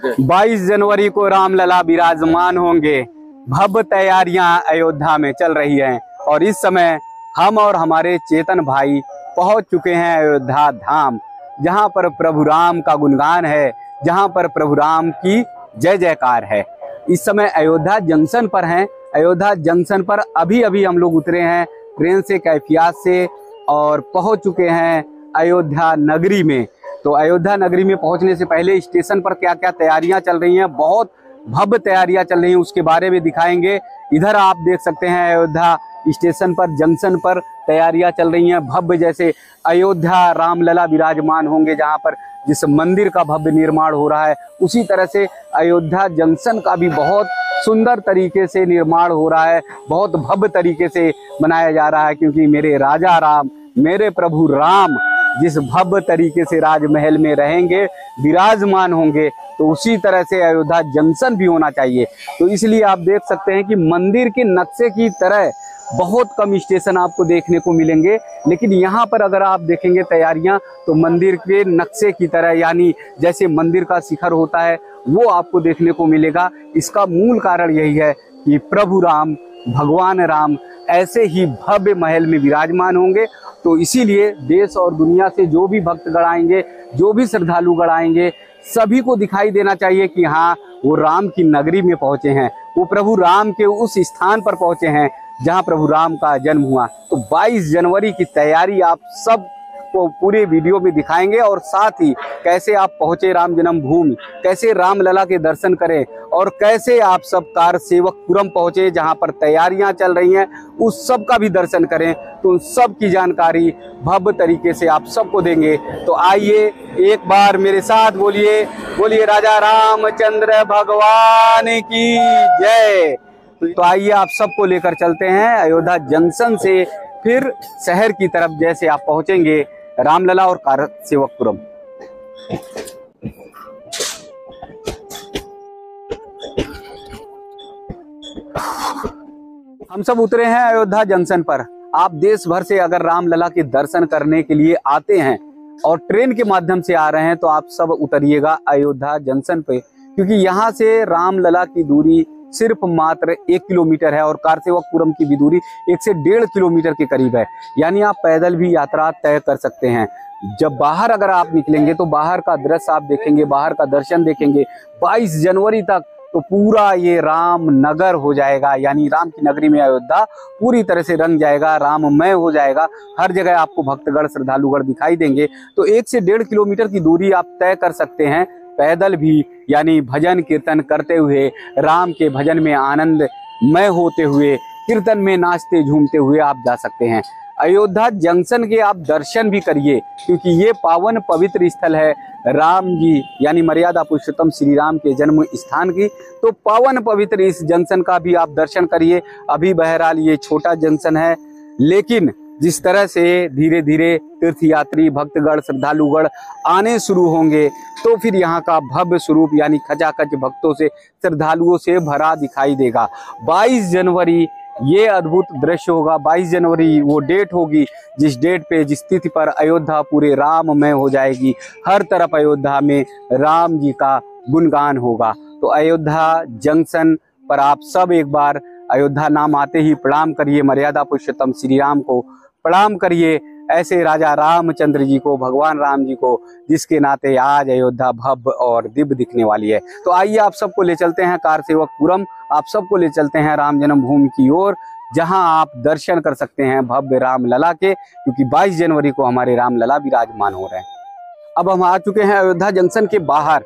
22 जनवरी को रामलला विराजमान होंगे। भव्य तैयारियां अयोध्या में चल रही हैं और इस समय हम और हमारे चेतन भाई पहुंच चुके हैं अयोध्या धाम, जहां पर प्रभु राम का गुणगान है, जहां पर प्रभु राम की जय जयकार है। इस समय अयोध्या जंक्शन पर हैं। अयोध्या जंक्शन पर अभी अभी हम लोग उतरे हैं ट्रेन से, कैफियत से, और पहुंच चुके हैं अयोध्या नगरी में। तो अयोध्या नगरी में पहुंचने से पहले स्टेशन पर क्या क्या तैयारियां चल रही हैं, बहुत भव्य तैयारियां चल रही हैं, उसके बारे में दिखाएंगे। इधर आप देख सकते हैं अयोध्या स्टेशन पर, जंक्शन पर तैयारियां चल रही हैं भव्य, जैसे अयोध्या रामलला विराजमान होंगे, जहां पर जिस मंदिर का भव्य निर्माण हो रहा है, उसी तरह से अयोध्या जंक्शन का भी बहुत सुंदर तरीके से निर्माण हो रहा है, बहुत भव्य तरीके से बनाया जा रहा है। क्योंकि मेरे राजा राम, मेरे प्रभु राम जिस भव्य तरीके से राजमहल में रहेंगे, विराजमान होंगे, तो उसी तरह से अयोध्या जंक्शन भी होना चाहिए। तो इसलिए आप देख सकते हैं कि मंदिर के नक्शे की तरह बहुत कम स्टेशन आपको देखने को मिलेंगे, लेकिन यहाँ पर अगर आप देखेंगे तैयारियां तो मंदिर के नक्शे की तरह, यानी जैसे मंदिर का शिखर होता है वो आपको देखने को मिलेगा। इसका मूल कारण यही है कि प्रभु राम, भगवान राम ऐसे ही भव्य महल में विराजमान होंगे। तो इसीलिए देश और दुनिया से जो भी भक्तगण आएंगे, जो भी श्रद्धालुगण आएंगे, सभी को दिखाई देना चाहिए कि हाँ, वो राम की नगरी में पहुंचे हैं, वो प्रभु राम के उस स्थान पर पहुंचे हैं जहां प्रभु राम का जन्म हुआ। तो 22 जनवरी की तैयारी आप सब को पूरे वीडियो में दिखाएंगे, और साथ ही कैसे आप पहुंचे राम जन्मभूमि, कैसे रामलला के दर्शन करें, और कैसे आप सब कारसेवकपुरम पहुंचे जहां पर तैयारियां चल रही हैं, उस सब का भी दर्शन करें। तो उन सब की जानकारी भव्य तरीके से आप सबको देंगे। तो आइए एक बार मेरे साथ बोलिए, बोलिए राजा रामचंद्र भगवान की जय। तो आइए आप सबको लेकर चलते हैं अयोध्या जंक्शन से फिर शहर की तरफ, जैसे आप पहुंचेंगे रामलला और कारसेवकपुरम। हम सब उतरे हैं अयोध्या जंक्शन पर। आप देश भर से अगर रामलला के दर्शन करने के लिए आते हैं और ट्रेन के माध्यम से आ रहे हैं, तो आप सब उतरिएगा अयोध्या जंक्शन पे, क्योंकि यहाँ से रामलला की दूरी सिर्फ मात्र 1 किलोमीटर है और कारसेवकपुरम की भी दूरी 1 से 1.5 किलोमीटर के करीब है। यानी आप पैदल भी यात्रा तय कर सकते हैं। जब बाहर अगर आप निकलेंगे तो बाहर का दृश्य आप देखेंगे, बाहर का दर्शन देखेंगे 22 जनवरी तक, तो पूरा ये राम नगर हो जाएगा, यानी राम की नगरी में अयोध्या पूरी तरह से रंग जाएगा, राममय हो जाएगा। हर जगह आपको भक्तगण, श्रद्धालुगण दिखाई देंगे। तो 1 से 1.5 किलोमीटर की दूरी आप तय कर सकते हैं पैदल भी, यानी भजन कीर्तन करते हुए, राम के भजन में आनंदमय होते हुए, कीर्तन में नाचते झूमते हुए आप जा सकते हैं। अयोध्या जंक्शन के आप दर्शन भी करिए, क्योंकि ये पावन पवित्र स्थल है राम जी, यानी मर्यादा पुरुषोत्तम श्री राम के जन्म स्थान की। तो पावन पवित्र इस जंक्शन का भी आप दर्शन करिए। अभी बहरहाल ये छोटा जंक्शन है, लेकिन जिस तरह से धीरे धीरे तीर्थयात्री, भक्तगण, श्रद्धालुगण आने शुरू होंगे, तो फिर यहाँ का भव्य स्वरूप यानी खचाखच भक्तों से, श्रद्धालुओं से भरा दिखाई देगा। 22 जनवरी ये अद्भुत दृश्य होगा। 22 जनवरी वो डेट होगी जिस डेट पे, जिस तिथि पर अयोध्या पूरे राममय हो जाएगी। हर तरफ अयोध्या में राम जी का गुणगान होगा। तो अयोध्या जंक्शन पर आप सब एक बार अयोध्या नाम आते ही प्रणाम करिए, मर्यादा पुरुषोत्तम श्री राम को प्रणाम करिए, ऐसे राजा रामचंद्र जी को, भगवान राम जी को, जिसके नाते आज अयोध्या भव्य और दिव्य दिखने वाली है। तो आइए आप सबको ले चलते हैं कारसेवकपुरम, आप सबको ले चलते हैं राम जन्मभूमि की ओर, जहां आप दर्शन कर सकते हैं भव्य रामलला के, क्योंकि 22 जनवरी को हमारे रामलला विराजमान हो रहे हैं। अब हम आ चुके हैं अयोध्या जंक्शन के बाहर।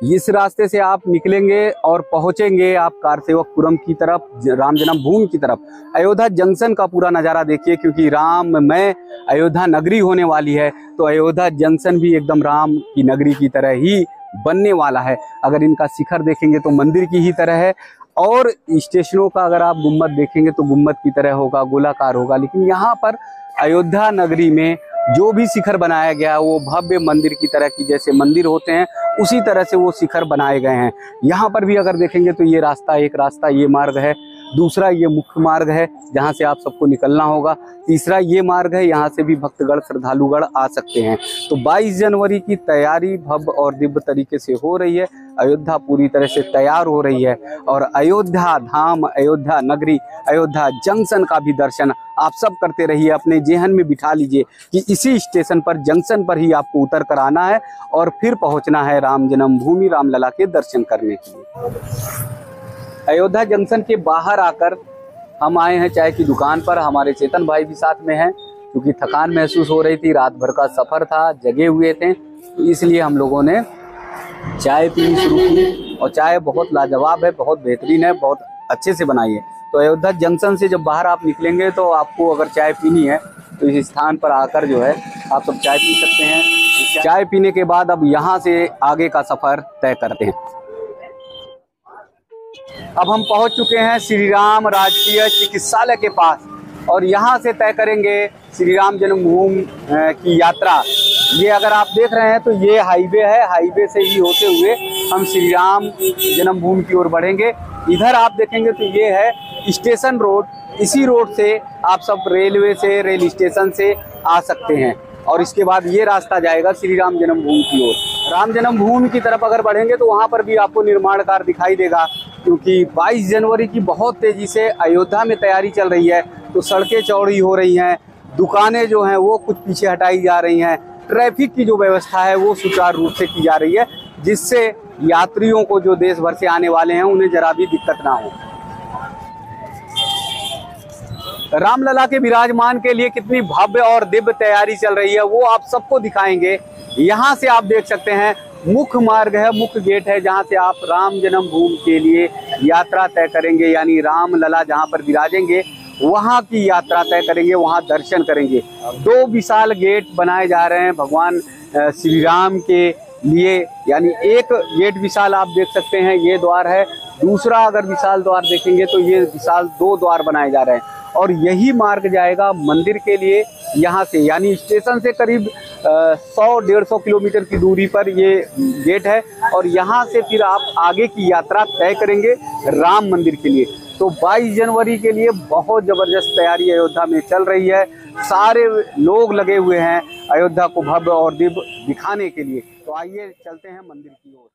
इस रास्ते से आप निकलेंगे और पहुंचेंगे आप कारसेवकपुरम की तरफ, राम जन्मभूमि की तरफ। अयोध्या जंक्शन का पूरा नज़ारा देखिए, क्योंकि राममय अयोध्या नगरी होने वाली है, तो अयोध्या जंक्शन भी एकदम राम की नगरी की तरह ही बनने वाला है। अगर इनका शिखर देखेंगे तो मंदिर की ही तरह है, और स्टेशनों का अगर आप गुम्बद देखेंगे तो गुम्बद की तरह होगा, गोलाकार होगा। लेकिन यहाँ पर अयोध्या नगरी में जो भी शिखर बनाया गया वो भव्य मंदिर की तरह की, जैसे मंदिर होते हैं उसी तरह से वो शिखर बनाए गए हैं। यहाँ पर भी अगर देखेंगे तो ये रास्ता, एक रास्ता ये मार्ग है, दूसरा ये मुख्य मार्ग है जहाँ से आप सबको निकलना होगा, तीसरा ये मार्ग है, यहाँ से भी भक्तगण, श्रद्धालुगण आ सकते हैं। तो 22 जनवरी की तैयारी भव्य और दिव्य तरीके से हो रही है। अयोध्या पूरी तरह से तैयार हो रही है और अयोध्या धाम, अयोध्या नगरी, अयोध्या जंक्शन का भी दर्शन आप सब करते रहिए। अपने जेहन में बिठा लीजिए कि इसी स्टेशन पर, जंक्शन पर ही आपको उतर कर आना है और फिर पहुंचना है राम जन्मभूमि, रामलला के दर्शन करने के लिए। अयोध्या जंक्शन के बाहर आकर हम आए हैं चाय की दुकान पर। हमारे चेतन भाई भी साथ में हैं, क्योंकि थकान महसूस हो रही थी, रात भर का सफर था, जगे हुए थे, तो इसलिए हम लोगों ने चाय पीनी शुरू की। और चाय बहुत लाजवाब है, बहुत बेहतरीन है, बहुत अच्छे से बनाई है। तो अयोध्या जंक्शन से जब बाहर आप निकलेंगे तो आपको अगर चाय पीनी है तो इस स्थान पर आकर जो है आप सब चाय पी सकते हैं। चाय पीने के बाद अब यहाँ से आगे का सफर तय करते हैं। अब हम पहुंच चुके हैं श्री राम राजकीय चिकित्सालय के पास और यहाँ से तय करेंगे श्री राम जन्मभूमि की यात्रा। ये अगर आप देख रहे हैं तो ये हाईवे है, हाईवे से ही होते हुए हम श्री राम जन्मभूमि की ओर बढ़ेंगे। इधर आप देखेंगे तो ये है स्टेशन रोड, इसी रोड से आप सब रेलवे से, रेल स्टेशन से आ सकते हैं और इसके बाद ये रास्ता जाएगा श्री राम जन्मभूमि की ओर। राम जन्मभूमि की तरफ अगर बढ़ेंगे तो वहाँ पर भी आपको निर्माण कार्य दिखाई देगा, क्योंकि 22 जनवरी की बहुत तेजी से अयोध्या में तैयारी चल रही है। तो सड़कें चौड़ी हो रही हैं, दुकानें जो हैं वो कुछ पीछे हटाई जा रही हैं, ट्रैफिक की जो व्यवस्था है वो सुचारू रूप से की जा रही है, जिससे यात्रियों को जो देश भर से आने वाले हैं उन्हें जरा भी दिक्कत ना हो। रामलला के विराजमान के लिए कितनी भव्य और दिव्य तैयारी चल रही है वो आप सबको दिखाएंगे। यहाँ से आप देख सकते हैं मुख्य मार्ग है, मुख्य गेट है, जहाँ से आप राम जन्मभूमि के लिए यात्रा तय करेंगे, यानी रामलला जहाँ पर विराजेंगे वहाँ की यात्रा तय करेंगे, वहाँ दर्शन करेंगे। 2 विशाल गेट बनाए जा रहे हैं भगवान श्री राम के लिए, यानी एक गेट विशाल आप देख सकते हैं, ये द्वार है। दूसरा अगर विशाल द्वार देखेंगे तो ये विशाल 2 द्वार बनाए जा रहे हैं और यही मार्ग जाएगा मंदिर के लिए। यहाँ से यानी स्टेशन से करीब 100-150 किलोमीटर की दूरी पर ये गेट है और यहाँ से फिर आप आगे की यात्रा तय करेंगे राम मंदिर के लिए। तो 22 जनवरी के लिए बहुत ज़बरदस्त तैयारी अयोध्या में चल रही है। सारे लोग लगे हुए हैं अयोध्या को भव्य और दिव्य दिखाने के लिए। तो आइए चलते हैं मंदिर की ओर।